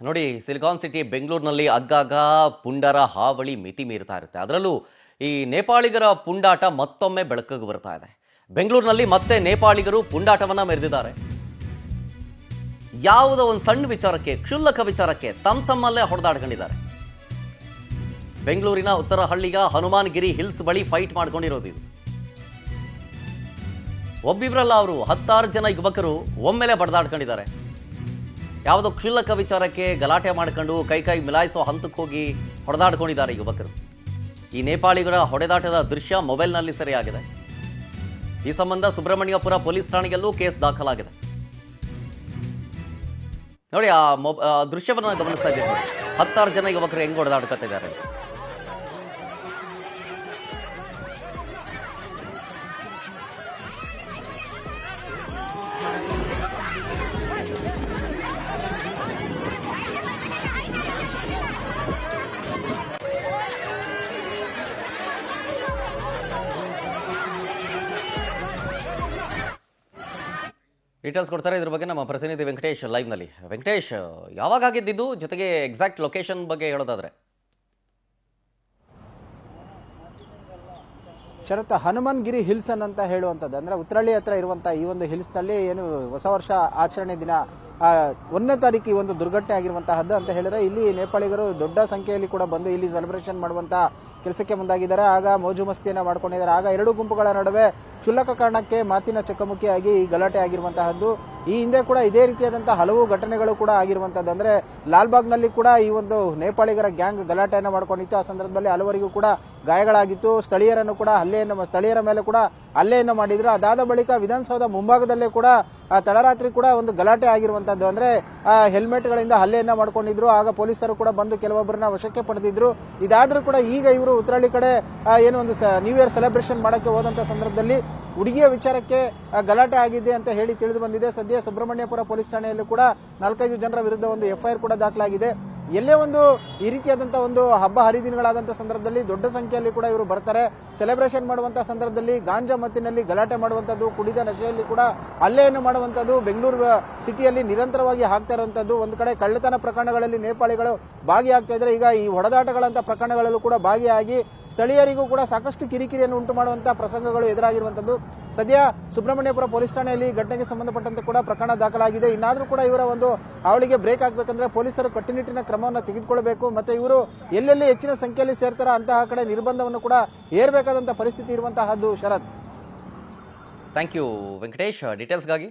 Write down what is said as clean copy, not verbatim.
ನೋಡಿ, silicon city ಬೆಂಗಳೂರಿನಲ್ಲಿ ಆಗಾಗ ಪುಂಡರ ಹಾವಳಿ ಮಿತಿ ಮೀರ್ತಾ ಇರುತ್ತೆ. ಅದರಲ್ಲೂ ಈ ನೇಪಾಳಿಗರ ಪುಂಡಾಟ ಮತ್ತೊಮ್ಮೆ ಬೆಳಕಿಗೆ ಬರ್ತಾ ಇದೆ. ಬೆಂಗಳೂರಿನಲ್ಲಿ ಮತ್ತೆ ನೇಪಾಳಿಗರು ಪುಂಡಾಟವನ್ನ ಮೆರೆದಿದ್ದಾರೆ. ಯಾವುದೋ ಒಂದು ಸಣ್ಣ ವಿಚಾರಕ್ಕೆ, ಕ್ಷುಲ್ಲಕ ವಿಚಾರಕ್ಕೆ ತಮ್ಮಲ್ಲೇ ಹೊಡೆದಾಡ್ಕೊಂಡಿದ್ದಾರೆ. ಬೆಂಗಳೂರಿನ ಉತ್ತರಹಳ್ಳಿಯ ಹನುಮಾನ್ಗಿರಿ ಹಿಲ್ಸ್ ಬಳಿ ಫೈಟ್ ಮಾಡ್ಕೊಂಡಿರೋದು ಇದು. ಒಬ್ಬಿಬ್ರಲ್ಲ, ಅವರು 10 ಜನ ಯುವಕರು ಒಮ್ಮೆಲೆ ಬಡ್ದಾಡ್ಕೊಂಡಿದ್ದಾರೆ. ಯಾವುದೋ ಕ್ಷುಲ್ಲಕ ವಿಚಾರಕ್ಕೆ ಗಲಾಟೆ ಮಾಡ್ಕೊಂಡು ಕೈ ಮಿಲಾಯಿಸೋ ಹಂತಕ್ಕೆ ಹೋಗಿ ಹೊಡೆದಾಡ್ಕೊಂಡಿದ್ದಾರೆ ಯುವಕರು. ಈ ನೇಪಾಳಿಗರ ಹೊಡೆದಾಟದ ದೃಶ್ಯ ಮೊಬೈಲ್ನಲ್ಲಿ ಸೆರೆಯಾಗಿದೆ. ಈ ಸಂಬಂಧ ಸುಬ್ರಹ್ಮಣ್ಯಪುರ ಪೊಲೀಸ್ ಠಾಣೆಯಲ್ಲೂ ಕೇಸ್ ದಾಖಲಾಗಿದೆ. ನೋಡಿ, ಆ ದೃಶ್ಯವನ್ನು ಗಮನಿಸ್ತಾ ಇದ್ದೀವಿ. 10 ಜನ ಯುವಕರು ಹೆಂಗ್ ಹೊಡೆದಾಡ್ಕೊತಿದ್ದಾರೆ. ಡೀಟೇಲ್ಸ್ ಕೊಡ್ತಾರೆ ಇದ್ರ ಬಗ್ಗೆ ನಮ್ಮ ಪ್ರತಿನಿಧಿ ವೆಂಕಟೇಶ್ ಲೈವ್ನಲ್ಲಿ. ವೆಂಕಟೇಶ್, ಯಾವಾಗ ಆಗಿದ್ದು, ಜೊತೆಗೆ ಎಕ್ಸಾಕ್ಟ್ ಲೊಕೇಶನ್ ಬಗ್ಗೆ ಹೇಳೋದಾದ್ರೆ? ಶರತ್, ಹನುಮಾನ್ಗಿರಿ ಹಿಲ್ಸ್ ಅಂತ ಹೇಳುವಂಥದ್ದು ಅಂದ್ರೆ ಉತ್ತರಹಳ್ಳಿ ಹತ್ರ ಇರುವಂತಹ ಈ ಒಂದು ಹಿಲ್ಸ್ ನಲ್ಲಿ ಏನು ಹೊಸ ವರ್ಷ ಆಚರಣೆ ದಿನ 1ನೇ ತಾರೀಕು ಈ ಒಂದು ದುರ್ಘಟನೆ ಆಗಿರುವಂತಹದ್ದು ಅಂತ ಹೇಳಿದ್ರೆ, ಇಲ್ಲಿ ನೇಪಾಳಿಗರು ದೊಡ್ಡ ಸಂಖ್ಯೆಯಲ್ಲಿ ಕೂಡ ಬಂದು ಇಲ್ಲಿ ಸೆಲೆಬ್ರೇಷನ್ ಮಾಡುವಂತಹ ಕೆಲಸಕ್ಕೆ ಮುಂದಾಗಿದ್ದಾರೆ. ಆಗ ಮೋಜು ಮಸ್ತಿಯನ್ನ ಮಾಡ್ಕೊಂಡಿದ್ದಾರೆ. ಆಗ ಎರಡು ಗುಂಪುಗಳ ನಡುವೆ ಕ್ಷುಲ್ಲಕ ಕಾರಣಕ್ಕೆ ಮಾತಿನ ಚಕಮಕಿಯಾಗಿ ಈ ಗಲಾಟೆ ಆಗಿರುವಂತಹದ್ದು. ಈ ಹಿಂದೆ ಕೂಡ ಇದೇ ರೀತಿಯಾದಂತಹ ಹಲವು ಘಟನೆಗಳು ಕೂಡ ಆಗಿರುವಂತದ್ದು. ಅಂದ್ರೆ ಲಾಲ್ಬಾಗ್ನಲ್ಲಿ ಕೂಡ ಈ ಒಂದು ನೇಪಾಳಿಗರ ಗ್ಯಾಂಗ್ ಗಲಾಟೆಯನ್ನು ಮಾಡ್ಕೊಂಡಿತ್ತು. ಆ ಸಂದರ್ಭದಲ್ಲಿ ಹಲವರಿಗೂ ಕೂಡ ಗಾಯಗಳಾಗಿತ್ತು. ಸ್ಥಳೀಯರ ಮೇಲೆ ಕೂಡ ಹಲ್ಲೆಯನ್ನು ಮಾಡಿದ್ರು. ಅದಾದ ಬಳಿಕ ವಿಧಾನಸೌಧ ಮುಂಭಾಗದಲ್ಲೇ ಕೂಡ ತಡರಾತ್ರಿ ಕೂಡ ಒಂದು ಗಲಾಟೆ ಆಗಿರುವಂತದ್ದು. ಅಂದ್ರೆ ಹೆಲ್ಮೆಟ್ ಗಳಿಂದ ಹಲ್ಲೆಯನ್ನ ಮಾಡ್ಕೊಂಡಿದ್ರು. ಆಗ ಪೊಲೀಸರು ಕೂಡ ಬಂದು ಕೆಲವೊಬ್ಬರನ್ನ ವಶಕ್ಕೆ ಪಡೆದಿದ್ರು. ಇದಾದ್ರೂ ಕೂಡ ಈಗ ಇವರು ಉತ್ತರಹಳ್ಳಿ ಕಡೆ ಏನು ಒಂದು ನ್ಯೂ ಇಯರ್ ಸೆಲೆಬ್ರೇಷನ್ ಮಾಡಕ್ಕೆ ಹೋದಂತ ಸಂದರ್ಭದಲ್ಲಿ ಹುಡುಗಿಯ ವಿಚಾರಕ್ಕೆ ಗಲಾಟೆ ಆಗಿದೆ ಅಂತ ಹೇಳಿ ತಿಳಿದು ಬಂದಿದೆ. ಸದ್ಯ ಸುಬ್ರಹ್ಮಣ್ಯಪುರ ಪೊಲೀಸ್ ಠಾಣೆಯಲ್ಲೂ ಕೂಡ 4-5 ಜನರ ವಿರುದ್ಧ ಒಂದು FIR ಕೂಡ ದಾಖಲಾಗಿದೆ. ಎಲ್ಲೇ ಒಂದು ಈ ರೀತಿಯಾದಂತಹ ಒಂದು ಹಬ್ಬ ಹರಿದಿನಗಳಾದಂತಹ ಸಂದರ್ಭದಲ್ಲಿ ದೊಡ್ಡ ಸಂಖ್ಯೆಯಲ್ಲಿ ಕೂಡ ಇವರು ಬರ್ತಾರೆ. ಸೆಲೆಬ್ರೇಷನ್ ಮಾಡುವಂತಹ ಸಂದರ್ಭದಲ್ಲಿ ಗಾಂಜಾ ಮತ್ತಿನಲ್ಲಿ ಗಲಾಟೆ ಮಾಡುವಂತದ್ದು, ಕುಡಿದ ನಶೆಯಲ್ಲಿ ಕೂಡ ಹಲ್ಲೆಯನ್ನು ಮಾಡುವಂತದ್ದು ಬೆಂಗಳೂರು ಸಿಟಿಯಲ್ಲಿ ನಿರಂತರವಾಗಿ ಆಗ್ತಾ ಇರುವಂತದ್ದು. ಒಂದು ಕಡೆ ಕಳ್ಳತನ ಪ್ರಕರಣಗಳಲ್ಲಿ ನೇಪಾಳಿಗಳು ಭಾಗಿಯಾಗ್ತಾ ಇದ್ರೆ, ಈಗ ಈ ಹೊಡೆದಾಟಗಳಂತ ಪ್ರಕರಣಗಳಲ್ಲೂ ಕೂಡ ಭಾಗಿಯಾಗಿ ಸ್ಥಳೀಯರಿಗೂ ಕೂಡ ಸಾಕಷ್ಟು ಕಿರಿಕಿರಿಯನ್ನು ಉಂಟು ಮಾಡುವಂತಹ ಪ್ರಸಂಗಗಳು ಎದುರಾಗಿರುವಂತದ್ದು. ಸದ್ಯ ಸುಬ್ರಹ್ಮಣ್ಯಪುರ ಪೊಲೀಸ್ ಠಾಣೆಯಲ್ಲಿ ಘಟನೆಗೆ ಸಂಬಂಧಪಟ್ಟಂತೆ ಕೂಡ ಪ್ರಕರಣ ದಾಖಲಾಗಿದೆ. ಇನ್ನಾದ್ರೂ ಕೂಡ ಇವರ ಒಂದು ಅವಳಿಗೆ ಬ್ರೇಕ್ ಹಾಕಬೇಕಂದ್ರೆ ಪೊಲೀಸರು ಕಟ್ಟುನಿಟ್ಟಿನ ಕ್ರಮವನ್ನು ತೆಗೆದುಕೊಳ್ಳಬೇಕು. ಮತ್ತೆ ಇವರು ಎಲ್ಲೆಲ್ಲಿ ಹೆಚ್ಚಿನ ಸಂಖ್ಯೆಯಲ್ಲಿ ಸೇರ್ತಾರ ಅಂತಹ ಕಡೆ ನಿರ್ಬಂಧವನ್ನು ಕೂಡ ಹೇರಬೇಕಾದಂತಹ ಪರಿಸ್ಥಿತಿ ಇರುವಂತಹದ್ದು. ಶರತ್, ಥ್ಯಾಂಕ್ ಯು ವೆಂಕಟೇಶ್ ಡೀಟೇಲ್ಸ್ಗಾಗಿ.